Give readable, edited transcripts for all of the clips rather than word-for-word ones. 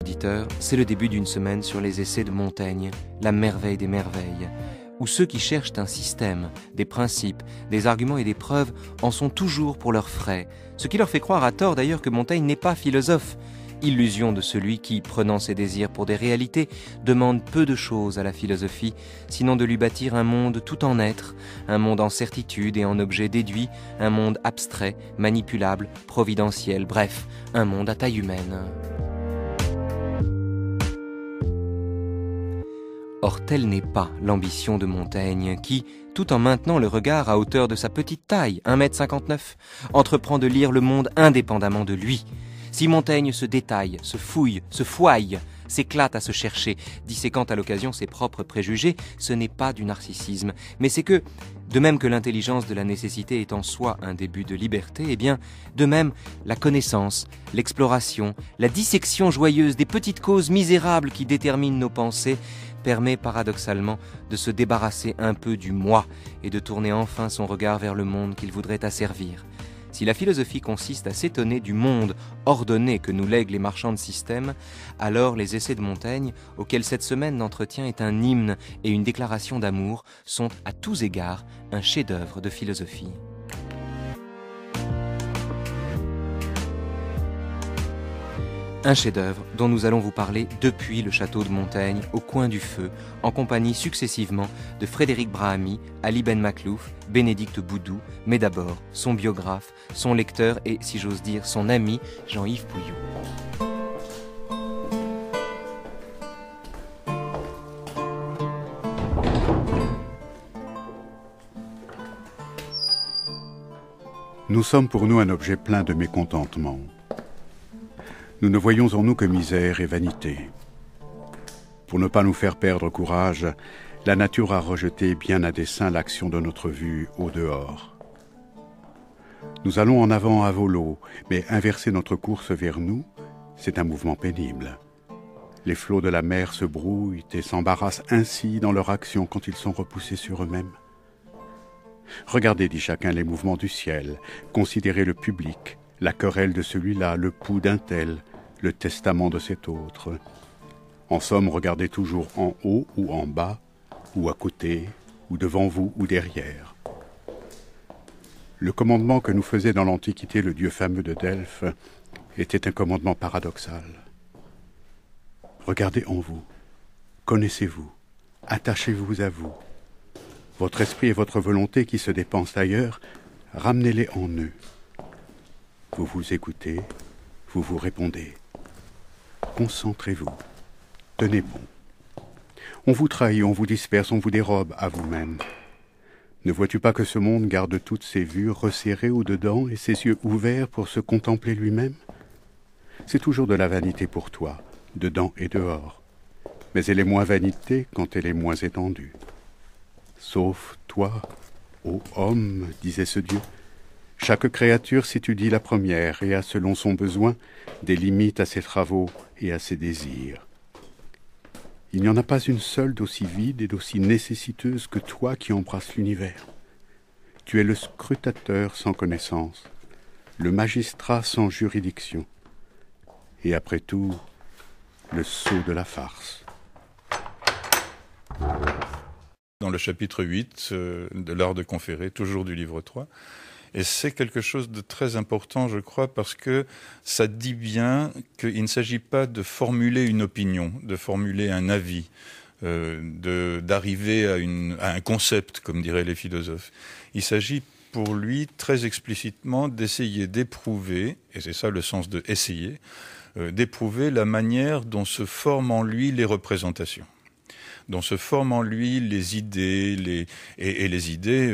Auditeurs, c'est le début d'une semaine sur les essais de Montaigne, la merveille des merveilles, où ceux qui cherchent un système, des principes, des arguments et des preuves en sont toujours pour leurs frais, ce qui leur fait croire à tort d'ailleurs que Montaigne n'est pas philosophe. Illusion de celui qui, prenant ses désirs pour des réalités, demande peu de choses à la philosophie, sinon de lui bâtir un monde tout en être, un monde en certitude et en objets déduits, un monde abstrait, manipulable, providentiel, bref, un monde à taille humaine. Or, telle n'est pas l'ambition de Montaigne, qui, tout en maintenant le regard à hauteur de sa petite taille, 1,59 m, entreprend de lire le monde indépendamment de lui. Si Montaigne se détaille, se fouille, se fouaille, s'éclate à se chercher, disséquant à l'occasion ses propres préjugés, ce n'est pas du narcissisme, mais c'est que, de même que l'intelligence de la nécessité est en soi un début de liberté, eh bien, de même, la connaissance, l'exploration, la dissection joyeuse des petites causes misérables qui déterminent nos pensées, permet paradoxalement de se débarrasser un peu du moi et de tourner enfin son regard vers le monde qu'il voudrait asservir. Si la philosophie consiste à s'étonner du monde ordonné que nous lèguent les marchands de système, alors les essais de Montaigne, auxquels cette semaine d'entretien est un hymne et une déclaration d'amour, sont à tous égards un chef-d'œuvre de philosophie. Un chef-d'œuvre dont nous allons vous parler depuis le château de Montaigne, au coin du feu, en compagnie successivement de Frédéric Brahamy, Ali Ben Makhlouf, Bénédicte Boudou, mais d'abord son biographe, son lecteur et, si j'ose dire, son ami, Jean-Yves Pouillou. Nous sommes pour nous un objet plein de mécontentement. Nous ne voyons en nous que misère et vanité. Pour ne pas nous faire perdre courage, la nature a rejeté bien à dessein l'action de notre vue au dehors. Nous allons en avant à volo, mais inverser notre course vers nous, c'est un mouvement pénible. Les flots de la mer se brouillent et s'embarrassent ainsi dans leur action quand ils sont repoussés sur eux-mêmes. Regardez, dit chacun, les mouvements du ciel, considérez le public, la querelle de celui-là, le pouls d'un tel, le testament de cet autre. En somme, regardez toujours en haut ou en bas, ou à côté, ou devant vous ou derrière. Le commandement que nous faisait dans l'Antiquité le dieu fameux de Delphes était un commandement paradoxal. Regardez en vous, connaissez-vous, attachez-vous à vous. Votre esprit et votre volonté qui se dépensent ailleurs, ramenez-les en eux. Vous vous écoutez, vous vous répondez. Concentrez-vous, tenez bon. On vous trahit, on vous disperse, on vous dérobe à vous-même. Ne vois-tu pas que ce monde garde toutes ses vues resserrées au-dedans et ses yeux ouverts pour se contempler lui-même? C'est toujours de la vanité pour toi, dedans et dehors, mais elle est moins vanité quand elle est moins étendue. Sauf toi, ô homme, disait ce Dieu, chaque créature s'étudie la première et a, selon son besoin, des limites à ses travaux et à ses désirs. Il n'y en a pas une seule d'aussi vide et d'aussi nécessiteuse que toi qui embrasses l'univers. Tu es le scrutateur sans connaissance, le magistrat sans juridiction, et après tout, le sceau de la farce. Dans le chapitre 8 de l'art de conférer, toujours du livre 3, et c'est quelque chose de très important, je crois, parce que ça dit bien qu'il ne s'agit pas de formuler une opinion, de formuler un avis, d'arriver à un concept, comme diraient les philosophes. Il s'agit pour lui très explicitement d'essayer d'éprouver, et c'est ça le sens de « essayer », d'éprouver la manière dont se forment en lui les représentations, dont se forment en lui les idées, et les idées,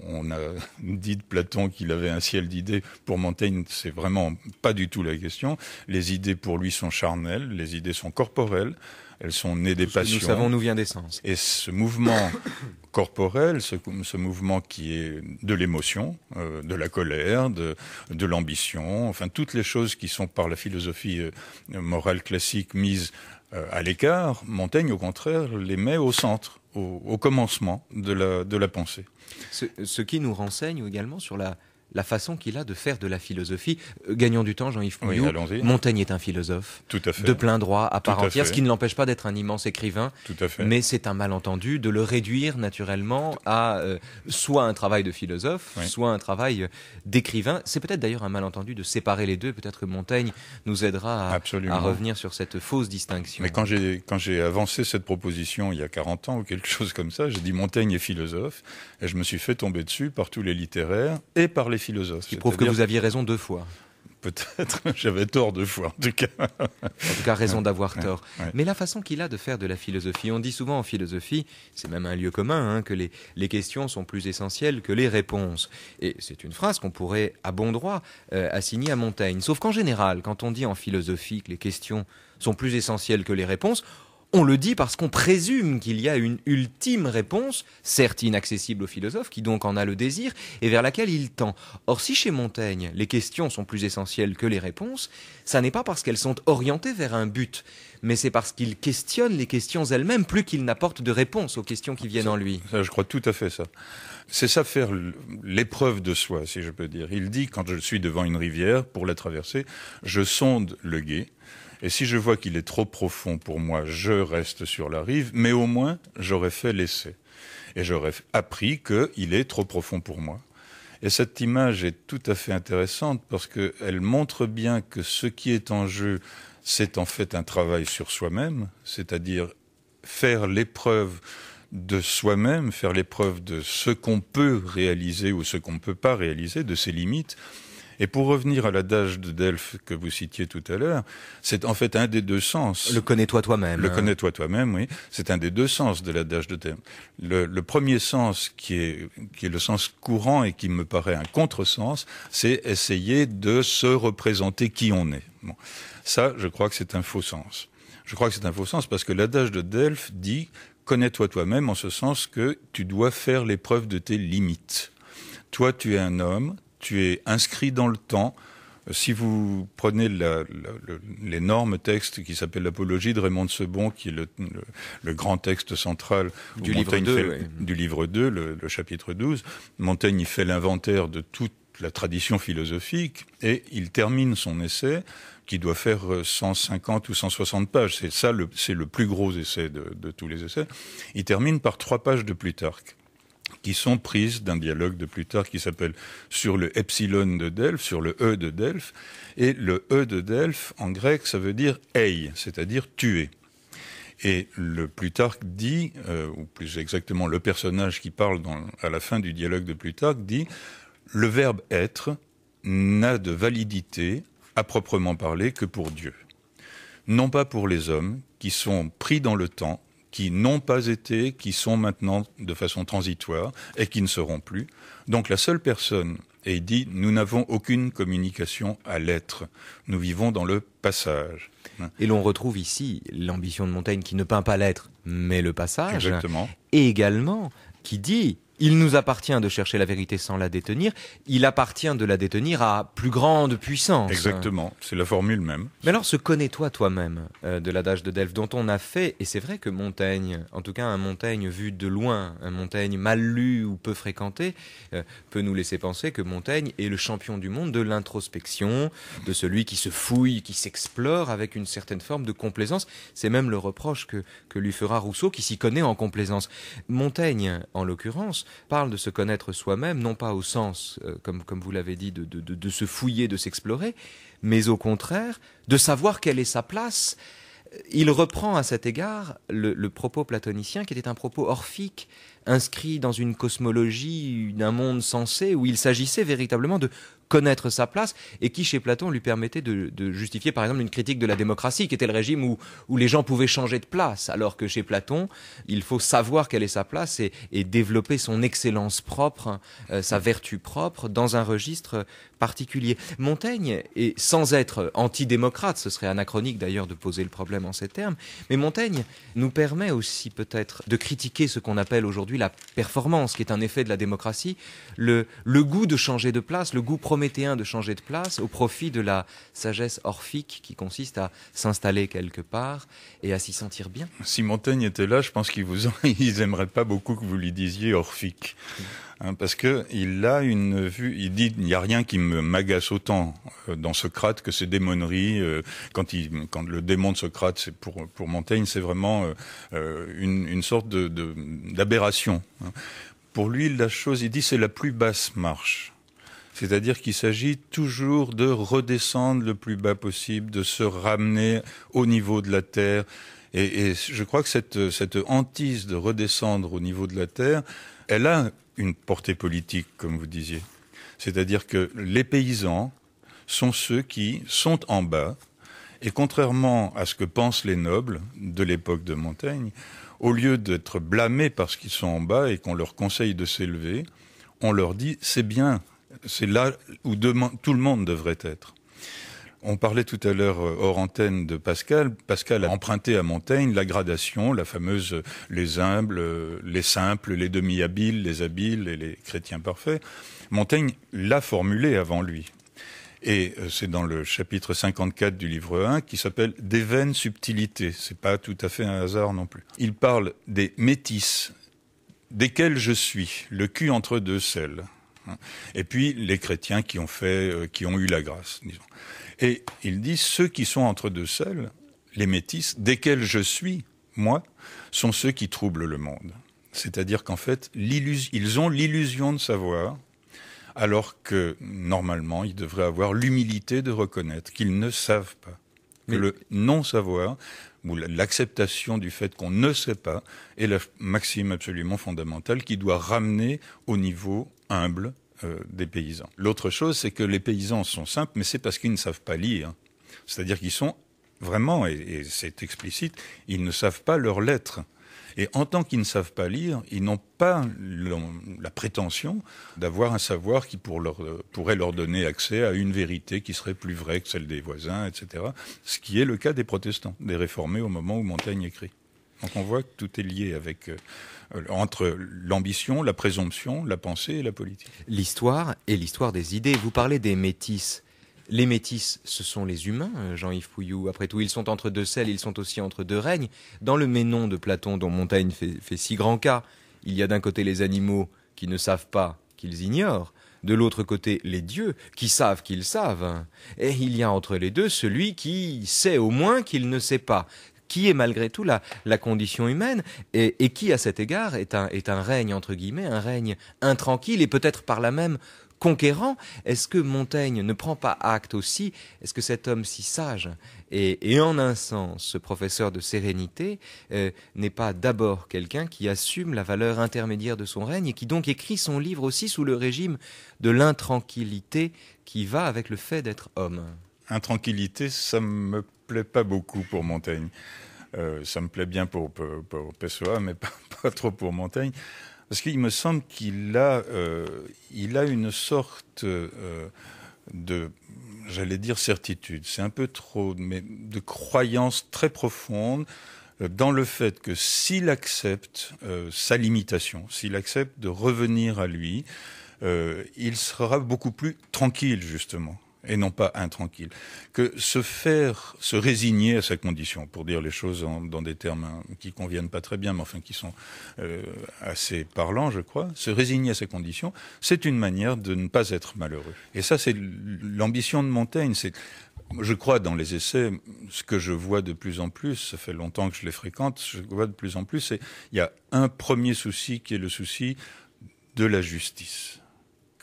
on a dit de Platon qu'il avait un ciel d'idées. Pour Montaigne, c'est vraiment pas du tout la question. Les idées pour lui sont charnelles, les idées sont corporelles, elles sont nées des passions. Nous savons d'où vient des sens. Et ce mouvement corporel, ce mouvement qui est de l'émotion, de la colère, de l'ambition, enfin toutes les choses qui sont par la philosophie morale classique mises à l'écart, Montaigne, au contraire, les met au centre, au commencement de la pensée. Ce qui nous renseigne également sur la la façon qu'il a de faire de la philosophie. Gagnons du temps, Jean-Yves Pouillou. Oui, allons-y. Montaigne est un philosophe. Tout à fait. De plein droit, à part Tout à entière, fait. ce qui ne l'empêche pas d'être un immense écrivain. Tout à fait. Mais c'est un malentendu de le réduire naturellement à soit un travail de philosophe, Oui. soit un travail d'écrivain. C'est peut-être d'ailleurs un malentendu de séparer les deux. Peut-être que Montaigne nous aidera Absolument. à revenir sur cette fausse distinction. Mais quand j'ai avancé cette proposition il y a 40 ans ou quelque chose comme ça, j'ai dit Montaigne est philosophe, et je me suis fait tomber dessus par tous les littéraires et par les philosophes. Il prouve que vous aviez raison 2 fois. Peut-être, j'avais tort 2 fois en tout cas. En tout cas, raison d'avoir tort. ouais. Mais la façon qu'il a de faire de la philosophie, on dit souvent en philosophie, c'est même un lieu commun, que les questions sont plus essentielles que les réponses. Et c'est une phrase qu'on pourrait, à bon droit, assigner à Montaigne. Sauf qu'en général, quand on dit en philosophie que les questions sont plus essentielles que les réponses, on le dit parce qu'on présume qu'il y a une ultime réponse, certes inaccessible au philosophe, qui donc en a le désir, et vers laquelle il tend. Or, si chez Montaigne, les questions sont plus essentielles que les réponses, ça n'est pas parce qu'elles sont orientées vers un but, mais c'est parce qu'il questionne les questions elles-mêmes, plus qu'il n'apporte de réponse aux questions qui viennent en lui. Ça, je crois tout à fait ça. C'est ça faire l'épreuve de soi, si je peux dire. Il dit, quand je suis devant une rivière, pour la traverser, je sonde le gué. Et si je vois qu'il est trop profond pour moi, je reste sur la rive, mais au moins, j'aurais fait l'essai. Et j'aurais appris qu'il est trop profond pour moi. Et cette image est tout à fait intéressante parce qu'elle montre bien que ce qui est en jeu, c'est en fait un travail sur soi-même, c'est-à-dire faire l'épreuve de soi-même, faire l'épreuve de ce qu'on peut réaliser ou ce qu'on ne peut pas réaliser, de ses limites. Et pour revenir à l'adage de Delphes que vous citiez tout à l'heure, c'est en fait un des 2 sens. Le connais-toi toi-même. Le connais-toi toi-même, oui. C'est un des 2 sens de l'adage de Delphes. Le premier sens qui est le sens courant et qui me paraît un contresens, c'est essayer de se représenter qui on est. Bon. Ça, je crois que c'est un faux sens. Je crois que c'est un faux sens parce que l'adage de Delphes dit « connais-toi toi-même » en ce sens que tu dois faire l'épreuve de tes limites. Toi, tu es un homme, tu es inscrit dans le temps. Si vous prenez l'énorme texte qui s'appelle l'Apologie de Raymond de Sebon, qui est le grand texte central du livre 2, du livre 2, le chapitre 12, Montaigne y fait l'inventaire de toute la tradition philosophique et il termine son essai qui doit faire 150 ou 160 pages. C'est le plus gros essai de tous les essais. Il termine par 3 pages de Plutarque, qui sont prises d'un dialogue de Plutarque qui s'appelle « Sur le epsilon de Delphes », sur le E de Delphes. Et le E de Delphes, en grec, ça veut dire « ei », c'est-à-dire « tuer ». Et le Plutarque dit, ou plus exactement le personnage qui parle à la fin du dialogue de Plutarque dit « Le verbe être n'a de validité, à proprement parler, que pour Dieu. Non pas pour les hommes qui sont pris dans le temps, qui n'ont pas été, qui sont maintenant de façon transitoire et qui ne seront plus. Donc la seule personne, et il dit, nous n'avons aucune communication à l'être. Nous vivons dans le passage. Et l'on retrouve ici l'ambition de Montaigne qui ne peint pas l'être, mais le passage. Exactement. Et également qui dit... Il nous appartient de chercher la vérité sans la détenir. Il appartient de la détenir à plus grande puissance. Exactement, c'est la formule même. Mais alors, ce connais-toi toi-même de l'adage de Delphes dont on a fait, et c'est vrai que Montaigne, en tout cas un Montaigne vu de loin, un Montaigne mal lu ou peu fréquenté, peut nous laisser penser que Montaigne est le champion du monde de l'introspection, de celui qui se fouille, qui s'explore avec une certaine forme de complaisance. C'est même le reproche que lui fera Rousseau qui s'y connaît en complaisance. Montaigne, en l'occurrence, parle de se connaître soi-même, non pas au sens, comme vous l'avez dit, de se fouiller, de s'explorer, mais au contraire, de savoir quelle est sa place. Il reprend à cet égard le propos platonicien qui était un propos orphique, inscrit dans une cosmologie d'un monde sensé où il s'agissait véritablement de connaître sa place et qui, chez Platon, lui permettait de justifier, par exemple, une critique de la démocratie, qui était le régime où les gens pouvaient changer de place, alors que chez Platon, il faut savoir quelle est sa place et développer son excellence propre, sa vertu propre, dans un registre particulier. Montaigne, et sans être antidémocrate, ce serait anachronique d'ailleurs de poser le problème en ces termes, mais Montaigne nous permet aussi peut-être de critiquer ce qu'on appelle aujourd'hui la performance, qui est un effet de la démocratie, le goût de changer de place, le goût prométhéen de changer de place au profit de la sagesse orphique qui consiste à s'installer quelque part et à s'y sentir bien. Si Montaigne était là, je pense qu'ils n'aimeraient pas beaucoup que vous lui disiez orphique. Parce que il a une vue, il dit il n'y a rien qui m'agace autant dans Socrate que ces démonneries. Quand le démon de Socrate, c'est pour Montaigne, c'est vraiment une sorte d'aberration. Pour lui, la chose, il dit, c'est la plus basse marche. C'est-à-dire qu'il s'agit toujours de redescendre le plus bas possible, de se ramener au niveau de la terre. Et je crois que cette hantise de redescendre au niveau de la terre, elle a une portée politique, comme vous disiez. C'est-à-dire que les paysans sont ceux qui sont en bas, et contrairement à ce que pensent les nobles de l'époque de Montaigne, au lieu d'être blâmés parce qu'ils sont en bas et qu'on leur conseille de s'élever, on leur dit « c'est bien ». C'est là où tout le monde devrait être. On parlait tout à l'heure hors antenne de Pascal. Pascal a emprunté à Montaigne la gradation, la fameuse les humbles, les simples, les demi-habiles, les habiles et les chrétiens parfaits. Montaigne l'a formulée avant lui. Et c'est dans le chapitre 54 du livre 1 qui s'appelle « Des vaines subtilités ». C'est pas tout à fait un hasard non plus. Il parle des métis, desquels je suis, le cul entre deux selles. Et puis les chrétiens qui ont eu la grâce, disons. Et il dit ceux qui sont entre deux selles, les métis, desquels je suis, moi, sont ceux qui troublent le monde. C'est-à-dire qu'en fait, ils ont l'illusion de savoir, alors que normalement, ils devraient avoir l'humilité de reconnaître qu'ils ne savent pas. Que le non-savoir ou l'acceptation du fait qu'on ne sait pas est la maxime absolument fondamentale qui doit ramener au niveau humble des paysans. L'autre chose, c'est que les paysans sont simples, mais c'est parce qu'ils ne savent pas lire. C'est-à-dire qu'ils sont vraiment, et c'est explicite, ils ne savent pas leurs lettres. Et en tant qu'ils ne savent pas lire, ils n'ont pas la prétention d'avoir un savoir qui pourrait leur donner accès à une vérité qui serait plus vraie que celle des voisins, etc. Ce qui est le cas des protestants, des réformés au moment où Montaigne écrit. Donc on voit que tout est lié entre l'ambition, la présomption, la pensée et la politique. L'histoire et l'histoire des idées. Vous parlez des métis. Les métis, ce sont les humains, Jean-Yves Pouilloux. Après tout, ils sont entre deux selles, ils sont aussi entre deux règnes. Dans le Ménon de Platon, dont Montaigne fait si grand cas, il y a d'un côté les animaux qui ne savent pas, qu'ils ignorent. De l'autre côté, les dieux qui savent qu'ils savent. Et il y a entre les deux celui qui sait au moins qu'il ne sait pas, qui est malgré tout la condition humaine, et qui, à cet égard, est un règne, entre guillemets, un règne intranquille, et peut-être par là même conquérant. Est-ce que Montaigne ne prend pas acte aussi? Est-ce que cet homme si sage et en un sens ce professeur de sérénité n'est pas d'abord quelqu'un qui assume la valeur intermédiaire de son règne et qui donc écrit son livre aussi sous le régime de l'intranquillité qui va avec le fait d'être homme? Intranquillité, ça me plaît pas beaucoup pour Montaigne. Ça me plaît bien pour Pessoa, mais pas trop pour Montaigne. Parce qu'il me semble qu'il a une sorte j'allais dire certitude, c'est un peu trop, mais de croyance très profonde dans le fait que s'il accepte sa limitation, s'il accepte de revenir à lui, il sera beaucoup plus tranquille, justement. Et non pas intranquille, que se résigner à sa condition, pour dire les choses dans des termes qui conviennent pas très bien, mais enfin qui sont assez parlants, je crois, se résigner à sa condition, c'est une manière de ne pas être malheureux. Et ça, c'est l'ambition de Montaigne. Je crois dans les essais, ce que je vois de plus en plus, ça fait longtemps que je les fréquente, je vois de plus en plus, il y a un premier souci qui est le souci de la justice.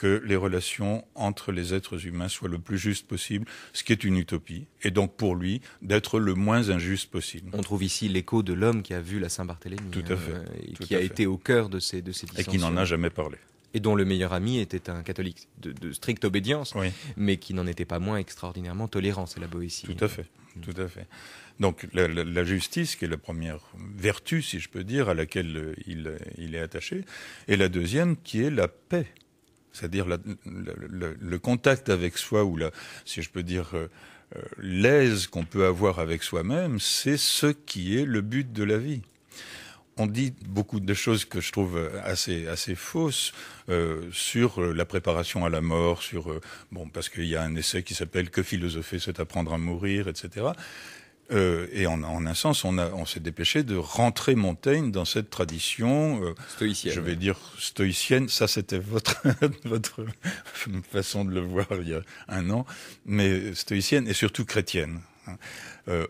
Que les relations entre les êtres humains soient le plus justes possible, ce qui est une utopie, et donc pour lui, d'être le moins injuste possible. On trouve ici l'écho de l'homme qui a vu la Saint-Barthélemy, tout à fait, qui a été au cœur de ces dissensions. Et qui n'en a jamais parlé. Et dont le meilleur ami était un catholique de stricte obédience, oui. Mais qui n'en était pas moins extraordinairement tolérant, c'est la Boétie. Tout à fait, tout à fait. Donc la justice, qui est la première vertu, si je peux dire, à laquelle il est attaché, et la deuxième, qui est la paix. C'est-à-dire le contact avec soi, ou si je peux dire, l'aise qu'on peut avoir avec soi-même, c'est ce qui est le but de la vie. On dit beaucoup de choses que je trouve assez fausses sur la préparation à la mort, parce qu'il y a un essai qui s'appelle « Que philosopher, c'est apprendre à mourir », etc. Et en un sens, on s'est dépêché de rentrer Montaigne dans cette tradition stoïcienne. Je vais dire stoïcienne. Ça, c'était votre façon de le voir il y a un an, mais stoïcienne et surtout chrétienne.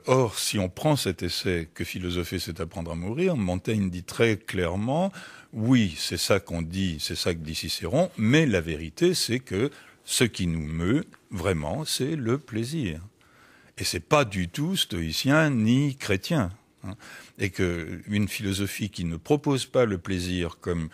Or, si on prend cet essai que philosopher, c'est apprendre à mourir, Montaigne dit très clairement, oui, c'est ça qu'on dit, c'est ça que dit Cicéron, mais la vérité, c'est que ce qui nous meut vraiment, c'est le plaisir. Et c'est pas du tout stoïcien ni chrétien. Et qu'une philosophie qui ne propose pas le plaisir comme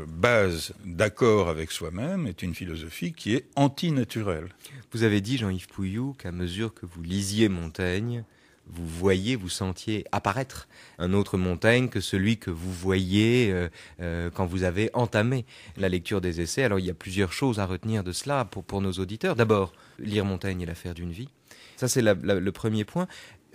base d'accord avec soi-même est une philosophie qui est antinaturelle. Vous avez dit, Jean-Yves Pouilloux, qu'à mesure que vous lisiez Montaigne, vous sentiez apparaître un autre Montaigne que celui que vous voyez quand vous avez entamé la lecture des essais. Alors il y a plusieurs choses à retenir de cela pour nos auditeurs. D'abord, lire Montaigne est l'affaire d'une vie. Ça, c'est le premier point.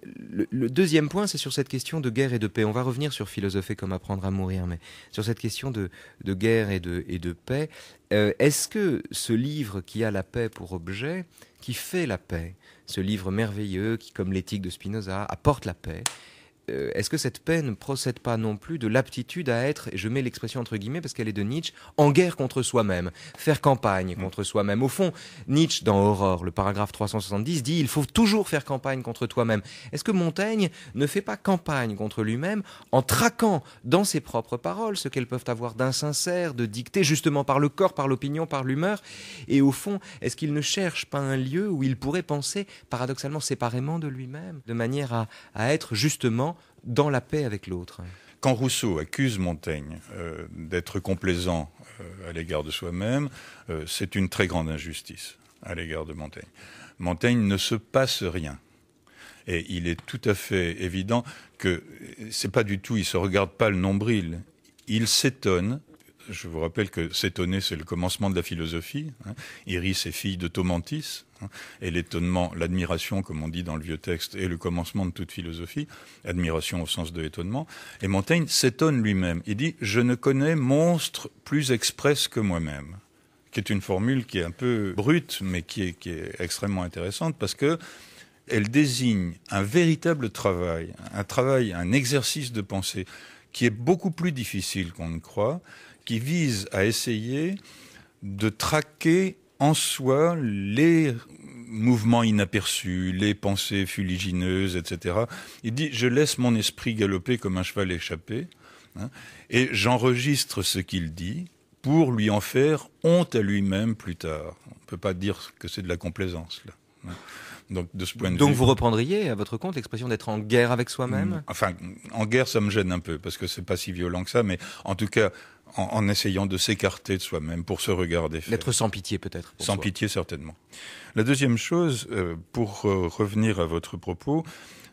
Le deuxième point, c'est sur cette question de guerre et de paix. On va revenir sur philosopher comme apprendre à mourir, mais sur cette question de guerre et de paix, est-ce que ce livre qui a la paix pour objet, qui fait la paix, ce livre merveilleux qui, comme l'éthique de Spinoza, apporte la paix, est-ce que cette paix ne procède pas non plus de l'aptitude à être, et je mets l'expression entre guillemets parce qu'elle est de Nietzsche, en guerre contre soi-même, faire campagne contre soi-même. Au fond, Nietzsche, dans Aurore, le paragraphe 370, dit « il faut toujours faire campagne contre toi-même ». Est-ce que Montaigne ne fait pas campagne contre lui-même en traquant dans ses propres paroles ce qu'elles peuvent avoir d'insincère, de dicté justement par le corps, par l'opinion, par l'humeur? Et au fond, est-ce qu'il ne cherche pas un lieu où il pourrait penser paradoxalement séparément de lui-même, de manière à être justement dans la paix avec l'autre? Quand Rousseau accuse Montaigne d'être complaisant à l'égard de soi-même, c'est une très grande injustice à l'égard de Montaigne. Montaigne ne se passe rien. Et il est tout à fait évident que c'est pas du tout, il se regarde pas le nombril. Il s'étonne. Je vous rappelle que s'étonner, c'est le commencement de la philosophie. Iris est fille de Thomantis. Et l'étonnement, l'admiration, comme on dit dans le vieux texte, est le commencement de toute philosophie. Admiration au sens de étonnement. Et Montaigne s'étonne lui-même. Il dit « Je ne connais monstre plus express que moi-même », qui est une formule qui est un peu brute, mais qui est extrêmement intéressante, parce que elle désigne un véritable travail, un exercice de pensée, qui est beaucoup plus difficile qu'on ne croit, qui vise à essayer de traquer en soi les mouvements inaperçus, les pensées fuligineuses, etc. Il dit « Je laisse mon esprit galoper comme un cheval échappé, et j'enregistre ce qu'il dit pour lui en faire honte à lui-même plus tard. » On ne peut pas dire que c'est de la complaisance, là. Donc, de ce point de vue, vous reprendriez à votre compte l'expression d'être en guerre avec soi-même? Enfin, en guerre, ça me gêne un peu, parce que c'est pas si violent que ça, mais en tout cas, en essayant de s'écarter de soi-même pour se regarder faire. D'être sans pitié, peut-être. Sans pitié, certainement. La deuxième chose, pour revenir à votre propos,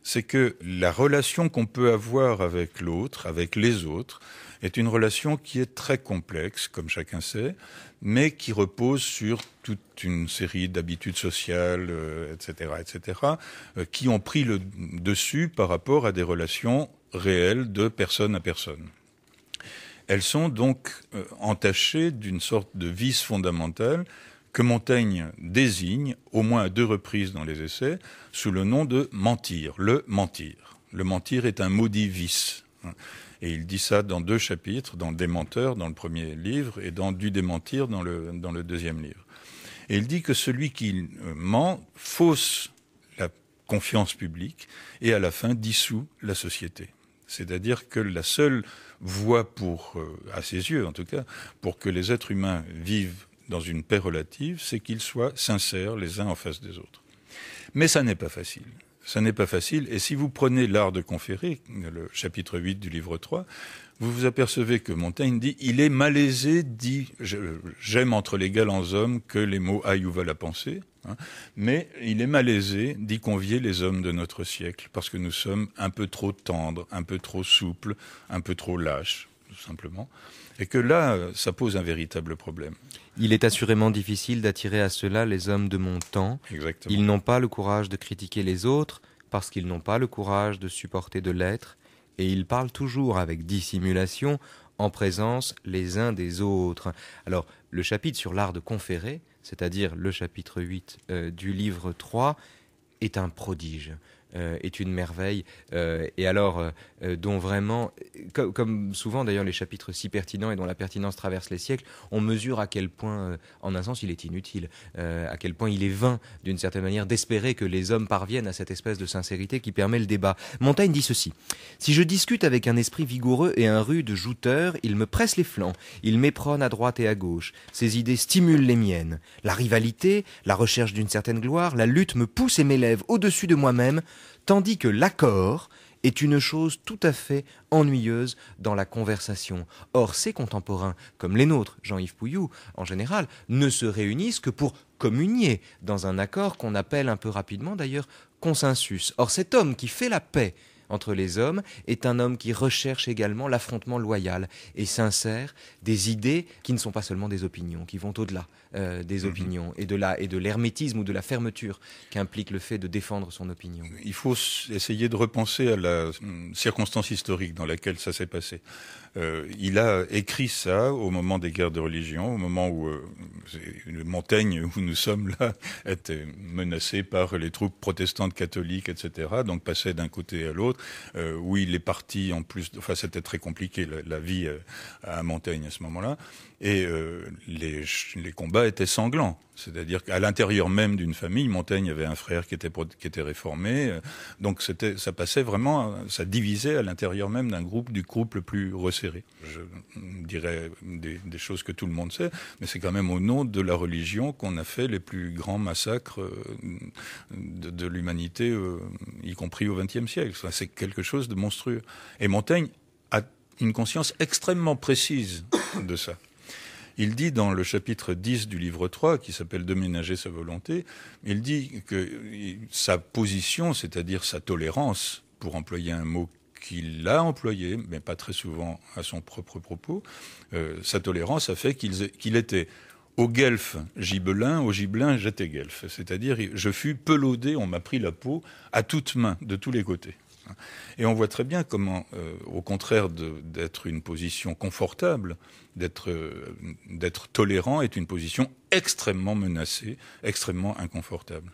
c'est que la relation qu'on peut avoir avec l'autre, avec les autres, est une relation qui est très complexe, comme chacun sait, mais qui repose sur toute une série d'habitudes sociales, etc., qui ont pris le dessus par rapport à des relations réelles de personne à personne. Elles sont donc entachées d'une sorte de vice fondamental que Montaigne désigne, au moins à 2 reprises dans les essais, sous le nom de mentir, le mentir. Le mentir est un maudit vice. Et il dit ça dans 2 chapitres, dans Démenteur, dans le premier livre, et dans Du démentir, dans le deuxième livre. Et il dit que celui qui ment fausse la confiance publique et à la fin dissout la société. C'est-à-dire que la seule voie à ses yeux en tout cas, pour que les êtres humains vivent dans une paix relative, c'est qu'ils soient sincères les uns en face des autres. Mais ça n'est pas facile. Ça n'est pas facile, et si vous prenez l'art de conférer, le chapitre 8 du livre 3, vous vous apercevez que Montaigne dit « Il est malaisé, dit, j'aime entre les galants hommes que les mots aillent où va la pensée, mais il est malaisé d'y convier les hommes de notre siècle, parce que nous sommes un peu trop tendres, un peu trop souples, un peu trop lâches, tout simplement. Et que là, ça pose un véritable problème. Il est assurément difficile d'attirer à cela les hommes de mon temps. Exactement. Ils n'ont pas le courage de critiquer les autres parce qu'ils n'ont pas le courage de supporter de l'être, et ils parlent toujours avec dissimulation en présence les uns des autres. Alors, le chapitre sur l'art de conférer, c'est-à-dire le chapitre 8 du livre 3, est un prodige. est une merveille, et alors dont vraiment, comme souvent d'ailleurs les chapitres si pertinents et dont la pertinence traverse les siècles, on mesure à quel point, en un sens, il est inutile, à quel point il est vain, d'une certaine manière, d'espérer que les hommes parviennent à cette espèce de sincérité qui permet le débat. Montaigne dit ceci: « Si je discute avec un esprit vigoureux et un rude jouteur, il me presse les flancs, il m'éperonne à droite et à gauche, ses idées stimulent les miennes. La rivalité, la recherche d'une certaine gloire, la lutte me pousse et m'élève au-dessus de moi-même, tandis que l'accord est une chose tout à fait ennuyeuse dans la conversation. Or, ces contemporains, comme les nôtres, Jean-Yves Pouillou, en général, ne se réunissent que pour communier dans un accord qu'on appelle un peu rapidement d'ailleurs consensus. Or, cet homme qui fait la paix entre les hommes est un homme qui recherche également l'affrontement loyal et sincère des idées qui ne sont pas seulement des opinions, qui vont au-delà des opinions et de l'hermétisme ou de la fermeture qu'implique le fait de défendre son opinion. Il faut essayer de repenser à la circonstance historique dans laquelle ça s'est passé. Il a écrit ça au moment des guerres de religion, au moment où Montaigne, où nous sommes là, était menacé par les troupes protestantes catholiques, etc. Donc passait d'un côté à l'autre, où il est parti en plus. Enfin, c'était très compliqué la vie à Montaigne à ce moment-là, et les combats étaient sanglants. C'est-à-dire qu'à l'intérieur même d'une famille, Montaigne avait un frère qui était réformé, donc ça passait vraiment, ça divisait à l'intérieur même du groupe le plus resserré. Je dirais des choses que tout le monde sait, mais c'est quand même au nom de la religion qu'on a fait les plus grands massacres de l'humanité, y compris au XXe siècle. Enfin, c'est quelque chose de monstrueux. Et Montaigne a une conscience extrêmement précise de ça. Il dit dans le chapitre 10 du livre 3, qui s'appelle « De ménager sa volonté », il dit que sa position, c'est-à-dire sa tolérance, pour employer un mot qu'il a employé, mais pas très souvent à son propre propos, sa tolérance a fait qu'il était au guelfe gibelin, au gibelin j'étais guelfe. C'est-à-dire, je fus peloudé, on m'a pris la peau à toutes mains, de tous les côtés. Et on voit très bien comment, au contraire d'être une position confortable, d'être tolérant, est une position extrêmement menacée, extrêmement inconfortable.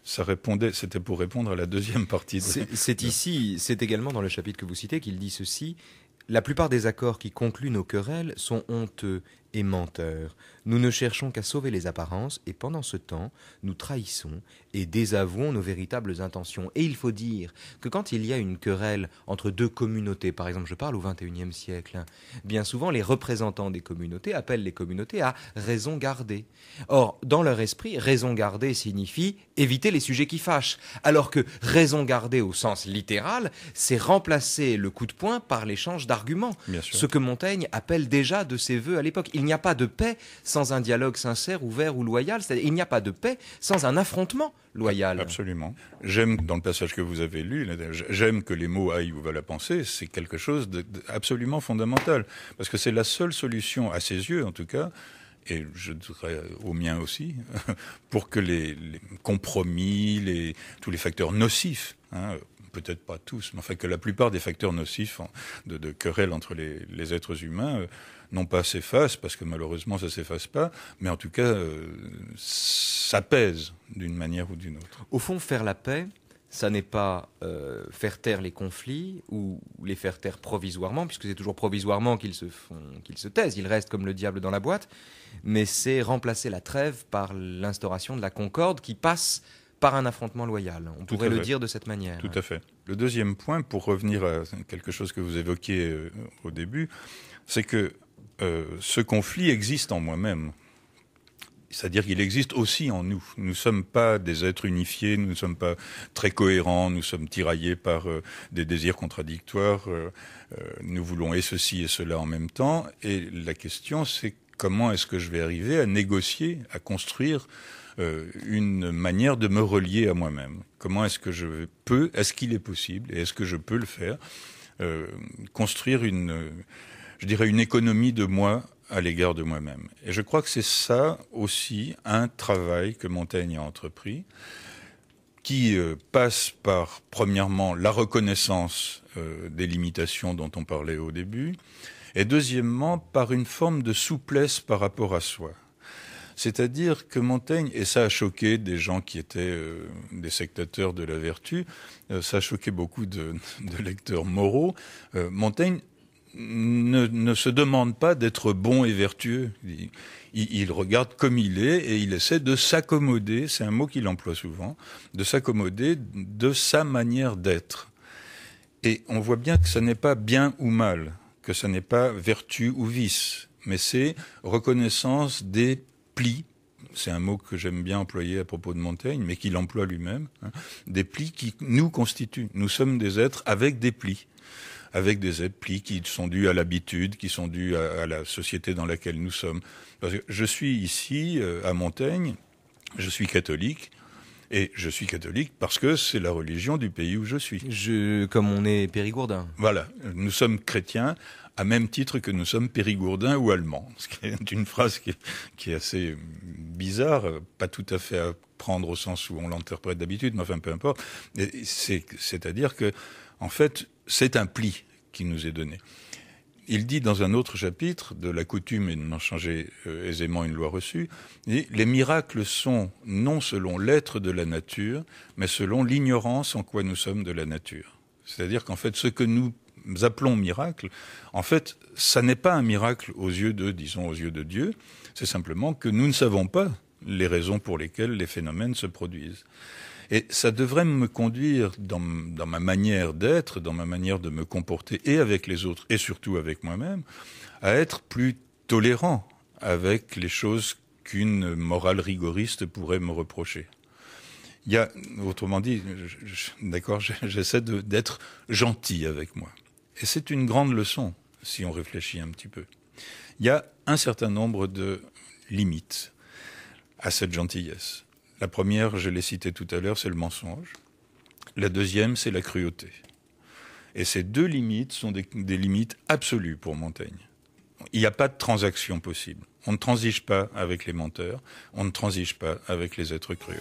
C'était pour répondre à la deuxième partie. C'est également dans le chapitre que vous citez qu'il dit ceci: « La plupart des accords qui concluent nos querelles sont honteux et menteurs. Nous ne cherchons qu'à sauver les apparences et pendant ce temps, nous trahissons et désavouons nos véritables intentions. » Et il faut dire que quand il y a une querelle entre deux communautés, par exemple, je parle au XXIe siècle, bien souvent les représentants des communautés appellent les communautés à raison garder. Or, dans leur esprit, raison garder signifie éviter les sujets qui fâchent, alors que raison garder au sens littéral, c'est remplacer le coup de poing par l'échange d'arguments, ce que Montaigne appelle déjà de ses voeux à l'époque. Il n'y a pas de paix sans un dialogue sincère, ouvert ou loyal. C'est-à-dire, il n'y a pas de paix sans un affrontement loyal. Absolument. J'aime, dans le passage que vous avez lu, j'aime que les mots aillent où va la pensée. C'est quelque chose d'absolument fondamental. Parce que c'est la seule solution, à ses yeux en tout cas, et je dirais au mien aussi, pour que les compromis, tous les facteurs nocifs, peut-être pas tous, mais enfin que la plupart des facteurs nocifs de querelles entre les êtres humains non pas s'effacent, parce que malheureusement ça s'efface pas, mais en tout cas s'apaisent d'une manière ou d'une autre. Au fond, faire la paix, ça n'est pas faire taire les conflits ou les faire taire provisoirement, puisque c'est toujours provisoirement qu'ils se taisent, ils restent comme le diable dans la boîte, mais c'est remplacer la trêve par l'instauration de la concorde qui passe par un affrontement loyal. On pourrait le dire de cette manière. Tout à fait. Le deuxième point, pour revenir à quelque chose que vous évoquiez au début, c'est que ce conflit existe en moi-même. C'est-à-dire qu'il existe aussi en nous. Nous ne sommes pas des êtres unifiés, nous ne sommes pas très cohérents, nous sommes tiraillés par des désirs contradictoires, nous voulons et ceci et cela en même temps, et la question c'est comment est-ce que je vais arriver à négocier, à construire une manière de me relier à moi-même. Comment est-ce que est-ce qu'il est possible, et est-ce que je peux le faire, construire une économie de moi à l'égard de moi-même. Et je crois que c'est ça aussi un travail que Montaigne a entrepris, qui passe par, premièrement, la reconnaissance des limitations dont on parlait au début, et deuxièmement, par une forme de souplesse par rapport à soi. C'est-à-dire que Montaigne, et ça a choqué des gens qui étaient des sectateurs de la vertu, ça a choqué beaucoup de lecteurs moraux, Montaigne ne se demande pas d'être bon et vertueux. Il regarde comme il est et il essaie de s'accommoder, c'est un mot qu'il emploie souvent, de s'accommoder de sa manière d'être. Et on voit bien que ça n'est pas bien ou mal, que ça n'est pas vertu ou vice, mais c'est reconnaissance des plis. C'est un mot que j'aime bien employer à propos de Montaigne, mais qu'il emploie lui-même, des plis qui nous constituent. Nous sommes des êtres avec des plis qui sont dus à l'habitude, qui sont dus à la société dans laquelle nous sommes. Parce que je suis ici, à Montaigne, je suis catholique, et je suis catholique parce que c'est la religion du pays où je suis. Comme on est périgourdin. Voilà, nous sommes chrétiens à même titre que nous sommes périgourdins ou allemands. Ce qui est une phrase qui est assez bizarre, pas tout à fait à prendre au sens où on l'interprète d'habitude, mais enfin peu importe. C'est-à-dire que, en fait, c'est un pli qui nous est donné. Il dit dans un autre chapitre de la coutume et de n'en changer aisément une loi reçue, les miracles sont non selon l'être de la nature, mais selon l'ignorance en quoi nous sommes de la nature. C'est-à-dire qu'en fait, ce que nous appelons miracle, en fait, ça n'est pas un miracle aux yeux de Dieu, c'est simplement que nous ne savons pas les raisons pour lesquelles les phénomènes se produisent. Et ça devrait me conduire dans ma manière d'être, dans ma manière de me comporter, et avec les autres, et surtout avec moi-même, à être plus tolérant avec les choses qu'une morale rigoriste pourrait me reprocher. Il y a, autrement dit, j'essaie d'être gentil avec moi. Et c'est une grande leçon, si on réfléchit un petit peu. Il y a un certain nombre de limites à cette gentillesse. La première, je l'ai citée tout à l'heure, c'est le mensonge. La deuxième, c'est la cruauté. Et ces deux limites sont des limites absolues pour Montaigne. Il n'y a pas de transaction possible. On ne transige pas avec les menteurs, on ne transige pas avec les êtres cruels.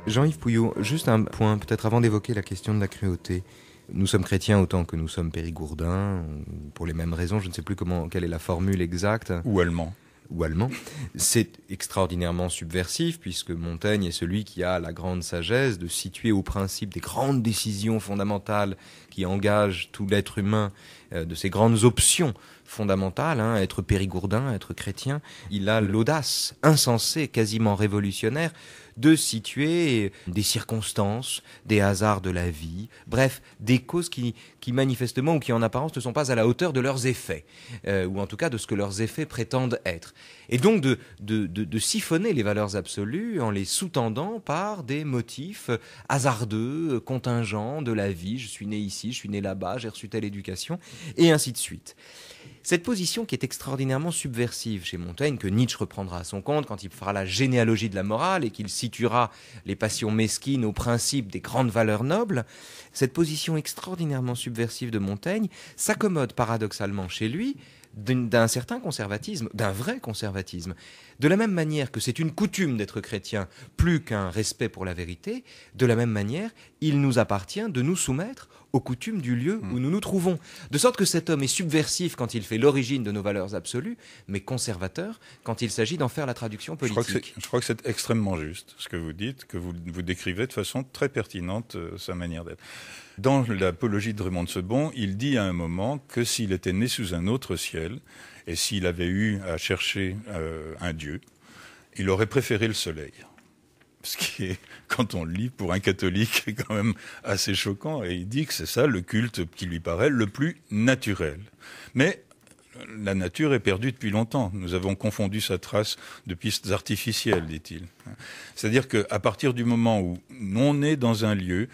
Jean-Yves Pouillot, juste un point, peut-être avant d'évoquer la question de la cruauté. Nous sommes chrétiens autant que nous sommes périgourdins, pour les mêmes raisons, je ne sais plus quelle est la formule exacte. Ou allemands. Ou allemand. C'est extraordinairement subversif, puisque Montaigne est celui qui a la grande sagesse de situer au principe des grandes décisions fondamentales qui engagent tout l'être humain, de ces grandes options fondamentales, être périgourdin, être chrétien. Il a l'audace insensée, quasiment révolutionnaire, de situer des circonstances, des hasards de la vie, bref, des causes qui manifestement ou qui en apparence ne sont pas à la hauteur de leurs effets, ou en tout cas de ce que leurs effets prétendent être. Et donc de siphonner les valeurs absolues en les sous-tendant par des motifs hasardeux, contingents de la vie. Je suis né ici, je suis né là-bas, j'ai reçu telle éducation, et ainsi de suite. Cette position qui est extraordinairement subversive chez Montaigne, que Nietzsche reprendra à son compte quand il fera la généalogie de la morale et qu'il situera les passions mesquines au principe des grandes valeurs nobles, cette position extraordinairement subversive de Montaigne s'accommode paradoxalement chez lui d'un certain conservatisme, d'un vrai conservatisme. De la même manière que c'est une coutume d'être chrétien plus qu'un respect pour la vérité, de la même manière, il nous appartient de nous soumettre aux coutumes du lieu où nous nous trouvons. De sorte que cet homme est subversif quand il fait l'origine de nos valeurs absolues, mais conservateur quand il s'agit d'en faire la traduction politique. Je crois que c'est extrêmement juste ce que vous dites, que vous décrivez de façon très pertinente sa manière d'être. Dans l'apologie de Raymond de Sebon, il dit à un moment que s'il était né sous un autre ciel, et s'il avait eu à chercher un dieu, il aurait préféré le soleil. Ce qui est, quand on le lit, pour un catholique, est quand même assez choquant. Et il dit que c'est ça le culte qui lui paraît le plus naturel. Mais la nature est perdue depuis longtemps. Nous avons confondu sa trace de pistes artificielles, dit-il. C'est-à-dire qu'à partir du moment où on est dans un lieu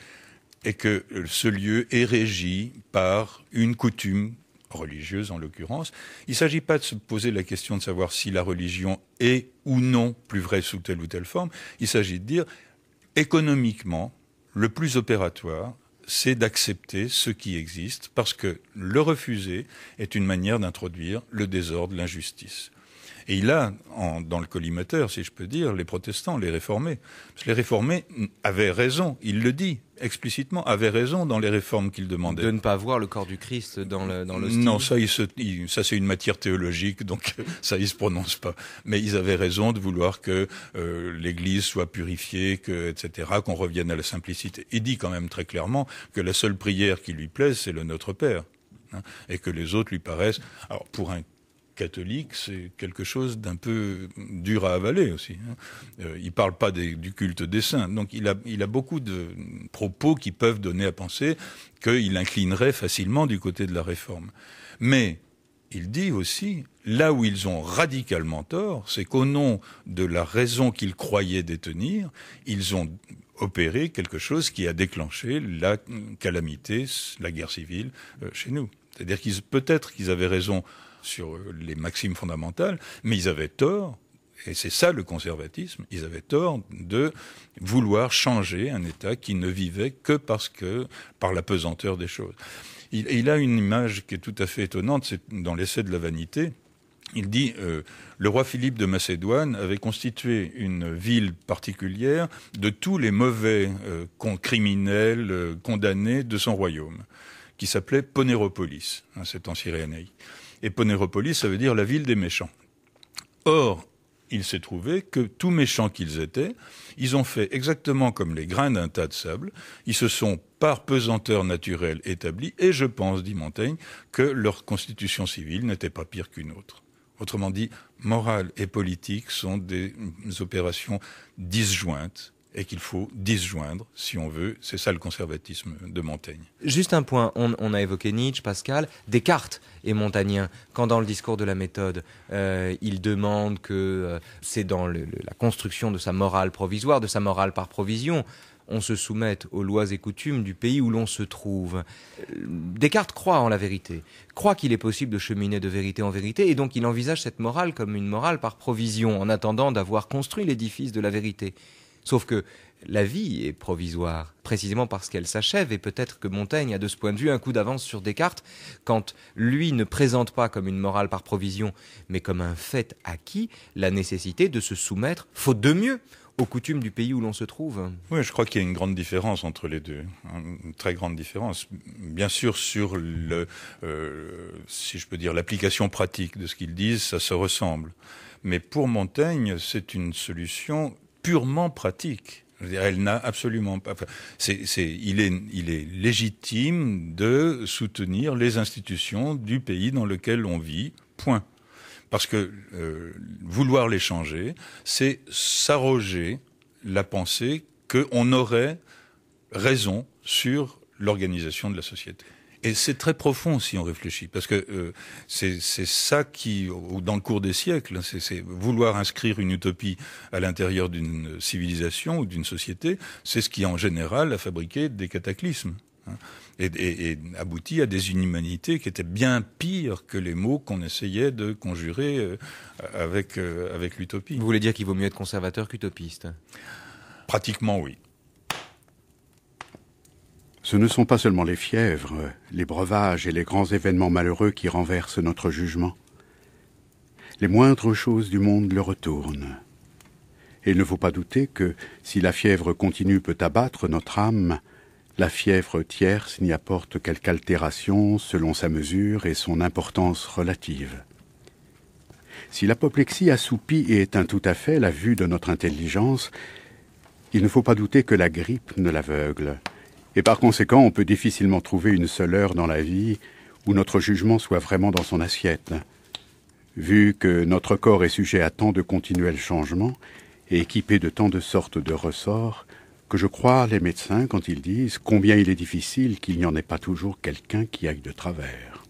et que ce lieu est régi par une coutume religieuse en l'occurrence, il ne s'agit pas de se poser la question de savoir si la religion est ou non plus vrai sous telle ou telle forme. Il s'agit de dire, économiquement, le plus opératoire, c'est d'accepter ce qui existe, parce que le refuser est une manière d'introduire le désordre, l'injustice. Et il a, dans le collimateur, si je peux dire, les protestants, les réformés. Parce que les réformés avaient raison, il le dit explicitement, avaient raison dans les réformes qu'ils demandaient. De ne pas voir le corps du Christ dans le style. Non, ça c'est une matière théologique, donc ça il se prononce pas. Mais ils avaient raison de vouloir que l'Église soit purifiée, etc., qu'on revienne à la simplicité. Il dit quand même très clairement que la seule prière qui lui plaise, c'est le Notre Père, hein, et que les autres lui paraissent. Alors pour un catholique, c'est quelque chose d'un peu dur à avaler aussi. Il parle pas du culte des saints. Donc il a beaucoup de propos qui peuvent donner à penser qu'il inclinerait facilement du côté de la réforme. Mais il dit aussi, là où ils ont radicalement tort, c'est qu'au nom de la raison qu'ils croyaient détenir, ils ont opéré quelque chose qui a déclenché la calamité, la guerre civile chez nous. C'est-à-dire peut-être qu'ils avaient raison sur les maximes fondamentales, mais ils avaient tort, et c'est ça le conservatisme, ils avaient tort de vouloir changer un État qui ne vivait que par la pesanteur des choses. Il a une image qui est tout à fait étonnante, c'est dans l'essai de la vanité. Il dit le roi Philippe de Macédoine avait constitué une ville particulière de tous les mauvais criminels condamnés de son royaume, qui s'appelait Ponéropolis, hein, c'est en Cyrénaïe. Et Ponéropolis, ça veut dire la ville des méchants. Or, il s'est trouvé que tout méchants qu'ils étaient, ils ont fait exactement comme les grains d'un tas de sable. Ils se sont, par pesanteur naturelle, établis. Et je pense, dit Montaigne, que leur constitution civile n'était pas pire qu'une autre. Autrement dit, morale et politique sont des opérations disjointes et qu'il faut disjoindre, si on veut. C'est ça le conservatisme de Montaigne. Juste un point, on a évoqué Nietzsche, Pascal, Descartes est montagnien. Quand dans le discours de la méthode, il demande que c'est dans la construction de sa morale provisoire, de sa morale par provision, on se soumette aux lois et coutumes du pays où l'on se trouve. Descartes croit en la vérité, croit qu'il est possible de cheminer de vérité en vérité, et donc il envisage cette morale comme une morale par provision, en attendant d'avoir construit l'édifice de la vérité. Sauf que la vie est provisoire, précisément parce qu'elle s'achève, et peut-être que Montaigne a de ce point de vue un coup d'avance sur Descartes, quand lui ne présente pas comme une morale par provision, mais comme un fait acquis, la nécessité de se soumettre, faute de mieux, aux coutumes du pays où l'on se trouve. Oui, je crois qu'il y a une grande différence entre les deux, une très grande différence. Bien sûr, sur si je peux dire, l'application pratique de ce qu'ils disent, ça se ressemble. Mais pour Montaigne, c'est une solution purement pratique. Je veux dire, elle n'a absolument pas. Enfin, il est légitime de soutenir les institutions du pays dans lequel on vit. Point. Parce que vouloir les changer, c'est s'arroger la pensée qu'on aurait raison sur l'organisation de la société. Et c'est très profond si on réfléchit, parce que c'est ça qui, dans le cours des siècles, c'est vouloir inscrire une utopie à l'intérieur d'une civilisation ou d'une société, c'est ce qui en général a fabriqué des cataclysmes, hein, et aboutit à des inhumanités qui étaient bien pires que les maux qu'on essayait de conjurer avec l'utopie. Vous voulez dire qu'il vaut mieux être conservateur qu'utopiste ? Pratiquement oui. Ce ne sont pas seulement les fièvres, les breuvages et les grands événements malheureux qui renversent notre jugement. Les moindres choses du monde le retournent. Et il ne faut pas douter que, si la fièvre continue peut abattre notre âme, la fièvre tierce n'y apporte quelque altération selon sa mesure et son importance relative. Si l'apoplexie assoupit et éteint tout à fait la vue de notre intelligence, il ne faut pas douter que la grippe ne l'aveugle. Et par conséquent, on peut difficilement trouver une seule heure dans la vie où notre jugement soit vraiment dans son assiette. Vu que notre corps est sujet à tant de continuels changements et équipé de tant de sortes de ressorts, que je crois les médecins quand ils disent combien il est difficile qu'il n'y en ait pas toujours quelqu'un qui aille de travers.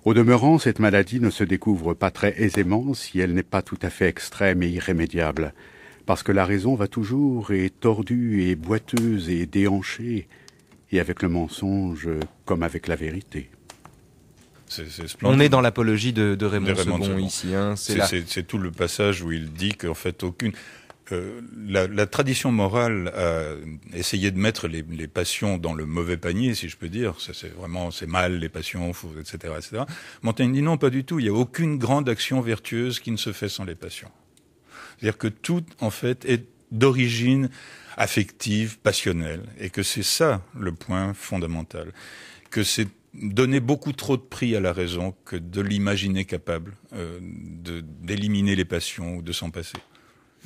Au demeurant, cette maladie ne se découvre pas très aisément si elle n'est pas tout à fait extrême et irrémédiable, parce que la raison va toujours et tordue et boiteuse et déhanchée, et avec le mensonge comme avec la vérité. C'est splendide. On est dans l'apologie de Raymond II ici. Hein. C'est tout le passage où il dit qu'en fait aucune... la tradition morale a essayé de mettre les passions dans le mauvais panier, si je peux dire. C'est mal, les passions, etc., etc. Montaigne dit non, pas du tout. Il n'y a aucune grande action vertueuse qui ne se fait sans les passions. C'est-à-dire que tout, en fait, est d'origine affective, passionnelle, et que c'est ça le point fondamental. Que c'est donner beaucoup trop de prix à la raison que de l'imaginer capable d'éliminer les passions ou de s'en passer.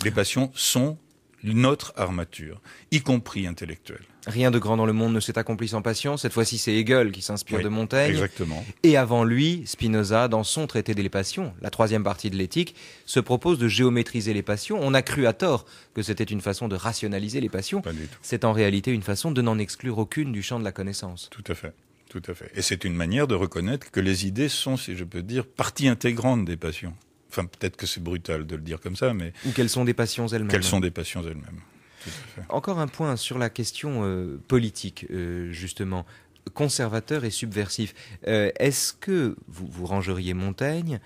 Les passions sont notre armature, y compris intellectuelle. Rien de grand dans le monde ne s'est accompli sans passion. Cette fois-ci, c'est Hegel qui s'inspire de Montaigne. Exactement. Et avant lui, Spinoza, dans son traité des passions, la 3e partie de l'éthique, se propose de géométriser les passions. On a cru à tort que c'était une façon de rationaliser les passions. Pas du tout. C'est en réalité une façon de n'en exclure aucune du champ de la connaissance. Tout à fait. Tout à fait. Et c'est une manière de reconnaître que les idées sont, si je peux dire, partie intégrante des passions. Enfin, peut-être que c'est brutal de le dire comme ça, mais... Ou qu'elles sont des passions elles-mêmes. Qu'elles sont des passions elles-mêmes. Tout à fait. Encore un point sur la question politique, justement, conservateur et subversif. Est-ce que vous rangeriez Montaigne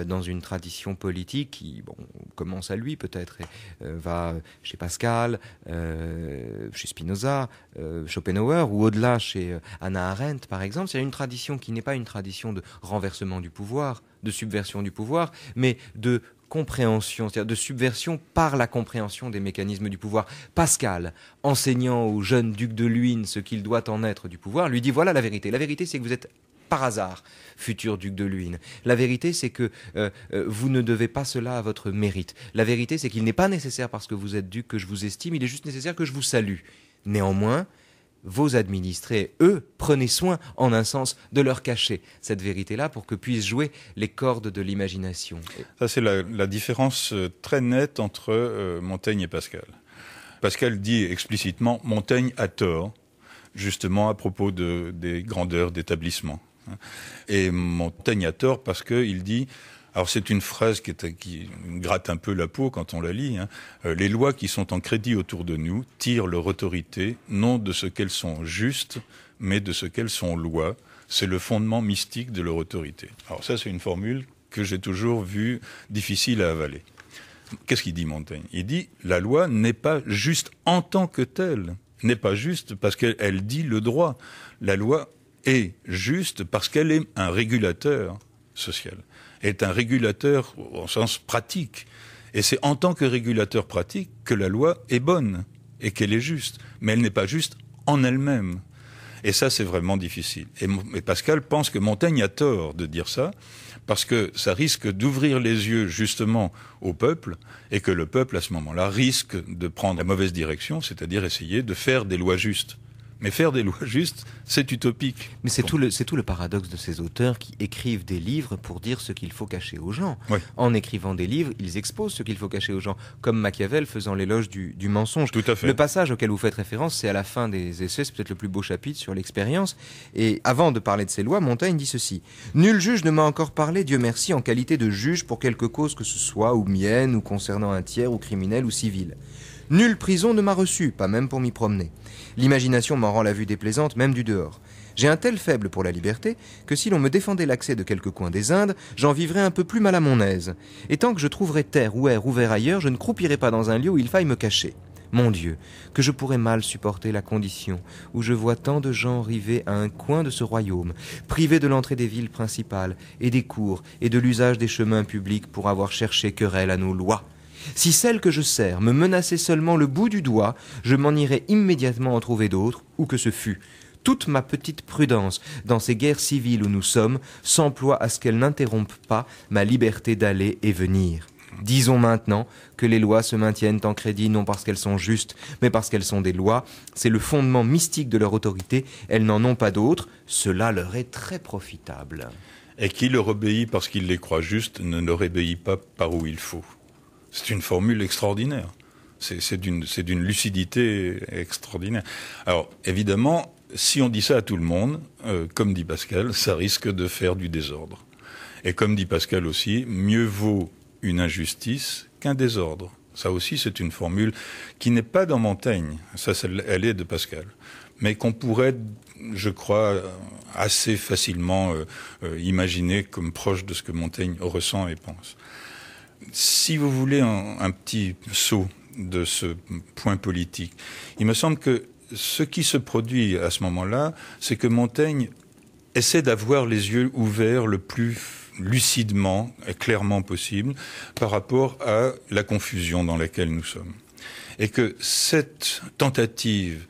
dans une tradition politique qui commence à lui peut-être, et va chez Pascal, chez Spinoza, Schopenhauer, ou au-delà chez Hannah Arendt par exemple? C'est une tradition qui n'est pas une tradition de renversement du pouvoir, de subversion du pouvoir, mais de compréhension, c'est-à-dire de subversion par la compréhension des mécanismes du pouvoir. Pascal, enseignant au jeune duc de Luynes ce qu'il doit en être du pouvoir, lui dit voilà la vérité. La vérité, c'est que vous êtes par hasard futur duc de Luynes. La vérité, c'est que vous ne devez pas cela à votre mérite. La vérité, c'est qu'il n'est pas nécessaire parce que vous êtes duc que je vous estime, il est juste nécessaire que je vous salue. Néanmoins, vos administrés, eux, prenez soin, en un sens, de leur cacher cette vérité-là pour que puissent jouer les cordes de l'imagination. Ça, c'est la différence très nette entre Montaigne et Pascal. Pascal dit explicitement « Montaigne a tort », justement à propos des grandeurs d'établissement. Et Montaigne a tort parce qu'il dit... Alors c'est une phrase qui gratte un peu la peau quand on la lit. Les lois qui sont en crédit autour de nous tirent leur autorité non de ce qu'elles sont justes, mais de ce qu'elles sont lois. C'est le fondement mystique de leur autorité. Alors ça, c'est une formule que j'ai toujours vue difficile à avaler. Qu'est-ce qu'il dit Montaigne? Il dit la loi n'est pas juste en tant que telle, n'est pas juste parce qu'elle dit le droit. La loi est juste parce qu'elle est un régulateur social. Est un régulateur au sens pratique. Et c'est en tant que régulateur pratique que la loi est bonne et qu'elle est juste. Mais elle n'est pas juste en elle-même. Et ça, c'est vraiment difficile. Et Pascal pense que Montaigne a tort de dire ça, parce que ça risque d'ouvrir les yeux justement au peuple, et que le peuple, à ce moment-là, risque de prendre la mauvaise direction, c'est-à-dire essayer de faire des lois justes. Mais faire des lois justes, c'est utopique. Mais c'est tout le paradoxe de ces auteurs qui écrivent des livres pour dire ce qu'il faut cacher aux gens. Oui. En écrivant des livres, ils exposent ce qu'il faut cacher aux gens, comme Machiavel faisant l'éloge du mensonge. Tout à fait. Le passage auquel vous faites référence, c'est à la fin des essais, c'est peut-être le plus beau chapitre sur l'expérience. Et avant de parler de ces lois, Montaigne dit ceci. « Nul juge ne m'a encore parlé, Dieu merci, en qualité de juge pour quelque cause que ce soit, ou mienne, ou concernant un tiers, ou criminel, ou civil. Nulle prison ne m'a reçu, pas même pour m'y promener. L'imagination m'en rend la vue déplaisante, même du dehors. J'ai un tel faible pour la liberté que si l'on me défendait l'accès de quelque coin des Indes, j'en vivrais un peu plus mal à mon aise. Et tant que je trouverai terre ou air ouvert ailleurs, je ne croupirai pas dans un lieu où il faille me cacher. Mon Dieu, que je pourrais mal supporter la condition où je vois tant de gens rivés à un coin de ce royaume, privés de l'entrée des villes principales et des cours et de l'usage des chemins publics pour avoir cherché querelle à nos lois. Si celle que je sers me menaçait seulement le bout du doigt, je m'en irais immédiatement en trouver d'autres, où que ce fût. Toute ma petite prudence, dans ces guerres civiles où nous sommes, s'emploie à ce qu'elle n'interrompe pas ma liberté d'aller et venir. Disons maintenant que les lois se maintiennent en crédit non parce qu'elles sont justes, mais parce qu'elles sont des lois. C'est le fondement mystique de leur autorité. Elles n'en ont pas d'autres. Cela leur est très profitable. Et qui leur obéit parce qu'il les croit justes ne leur obéit pas par où il faut. C'est une formule extraordinaire. C'est d'une lucidité extraordinaire. Alors, évidemment, si on dit ça à tout le monde, comme dit Pascal, ça risque de faire du désordre. Et comme dit Pascal aussi, mieux vaut une injustice qu'un désordre. Ça aussi, c'est une formule qui n'est pas dans Montaigne. Ça, elle est de Pascal. mais qu'on pourrait, je crois, assez facilement imaginer comme proche de ce que Montaigne ressent et pense. Si vous voulez un petit saut de ce point politique, il me semble que ce qui se produit à ce moment-là, c'est que Montaigne essaie d'avoir les yeux ouverts le plus lucidement et clairement possible par rapport à la confusion dans laquelle nous sommes. Et que cette tentative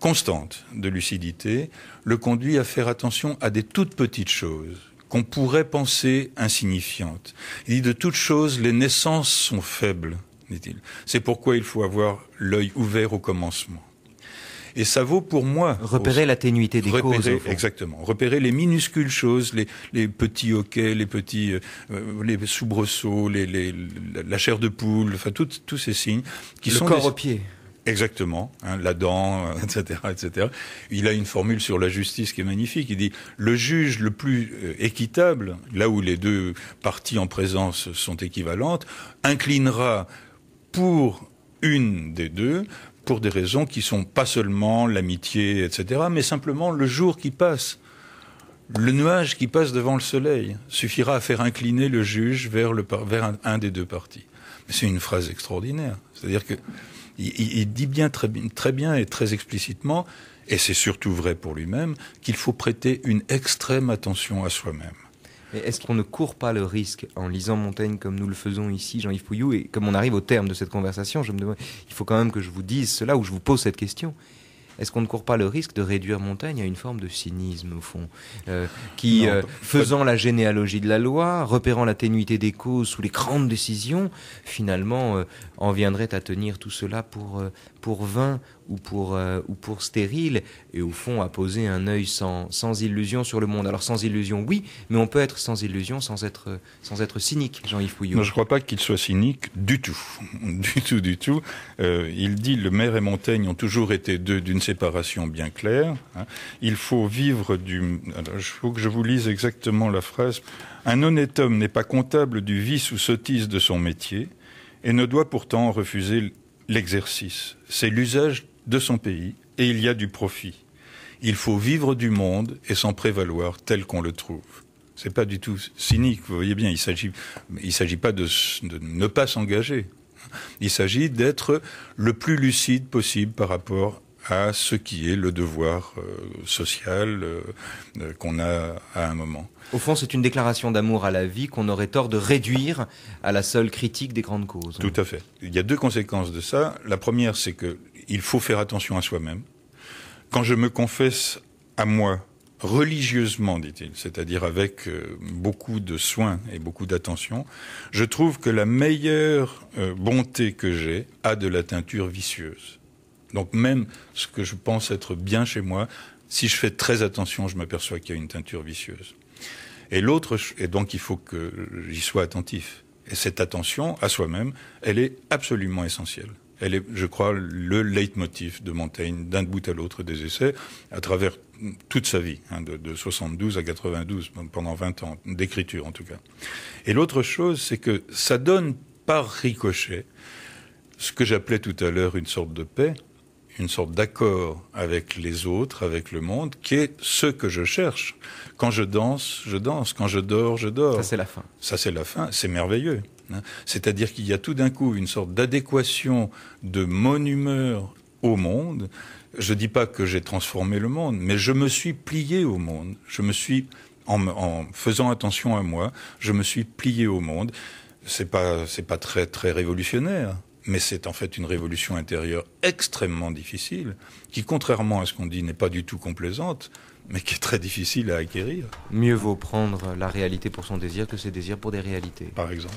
constante de lucidité le conduit à faire attention à des toutes petites choses qu'on pourrait penser insignifiantes. Il dit de toutes choses, les naissances sont faibles, dit-il. C'est pourquoi il faut avoir l'œil ouvert au commencement. Et ça vaut pour moi... Repérer la ténuité des causes. Exactement. Repérer les minuscules choses, les petits hoquets, les petits les soubresauts, la chair de poule, enfin tous ces signes qui sont... Le corps au pied. Exactement, la dent, etc., etc. Il a une formule sur la justice qui est magnifique. Il dit le juge le plus équitable, là où les deux parties en présence sont équivalentes, inclinera pour une des deux, pour des raisons qui sont pas seulement l'amitié, etc., mais simplement le jour qui passe. Le nuage qui passe devant le soleil suffira à faire incliner le juge vers un des deux partis. Mais c'est une phrase extraordinaire. C'est-à-dire que il dit bien très bien et très explicitement, et c'est surtout vrai pour lui-même, qu'il faut prêter une extrême attention à soi-même. Mais est-ce qu'on ne court pas le risque, en lisant Montaigne comme nous le faisons ici, Jean-Yves Pouilloux, et comme on arrive au terme de cette conversation, je me demande, il faut quand même que je vous dise cela, ou je vous pose cette question. Est-ce qu'on ne court pas le risque de réduire Montaigne à une forme de cynisme, au fond, faisant la généalogie de la loi, repérant la ténuité des causes sous les grandes décisions, finalement en viendrait à tenir tout cela pour vain ou pour stérile, et au fond à poser un œil sans illusion sur le monde. Alors sans illusion, oui, mais on peut être sans illusion sans être cynique, Jean-Yves Pouilloux. Non, je ne crois pas qu'il soit cynique du tout. Du tout. Il dit, le maire et Montaigne ont toujours été deux d'une séparation bien claire. Il faut vivre il faut que je vous lise exactement la phrase. Un honnête homme n'est pas comptable du vice ou sottise de son métier et ne doit pourtant refuser l'exercice. C'est l'usage de son pays et il y a du profit. Il faut vivre du monde et s'en prévaloir tel qu'on le trouve. C'est pas du tout cynique, vous voyez bien, il s'agit pas de ne pas s'engager. Il s'agit d'être le plus lucide possible par rapport à ce qui est le devoir social qu'on a à un moment. Au fond, c'est une déclaration d'amour à la vie qu'on aurait tort de réduire à la seule critique des grandes causes. Tout à fait. Il y a deux conséquences de ça. La première, c'est qu'il faut faire attention à soi-même. Quand je me confesse à moi, religieusement, dit-il, c'est-à-dire avec beaucoup de soin et beaucoup d'attention, je trouve que la meilleure bonté que j'ai a de la teinture vicieuse. Donc même ce que je pense être bien chez moi, si je fais très attention, je m'aperçois qu'il y a une teinture vicieuse. Et donc il faut que j'y sois attentif. Et cette attention à soi-même, elle est absolument essentielle. Elle est, je crois, le leitmotiv de Montaigne, d'un bout à l'autre des essais, à travers toute sa vie, de 72 à 92, pendant 20 ans, d'écriture en tout cas. Et l'autre chose, c'est que ça donne par ricochet ce que j'appelais tout à l'heure une sorte de paix, une sorte d'accord avec les autres, avec le monde, qui est ce que je cherche. Quand je danse, je danse. Quand je dors, je dors. Ça, c'est la fin. Ça, c'est la fin. C'est merveilleux. C'est-à-dire qu'il y a tout d'un coup une sorte d'adéquation de mon humeur au monde. Je ne dis pas que j'ai transformé le monde, mais je me suis plié au monde. Je me suis, en faisant attention à moi, je me suis plié au monde. C'est pas très, très révolutionnaire. Mais c'est en fait une révolution intérieure extrêmement difficile, qui, contrairement à ce qu'on dit, n'est pas du tout complaisante, mais qui est très difficile à acquérir. Mieux vaut prendre la réalité pour son désir que ses désirs pour des réalités. Par exemple.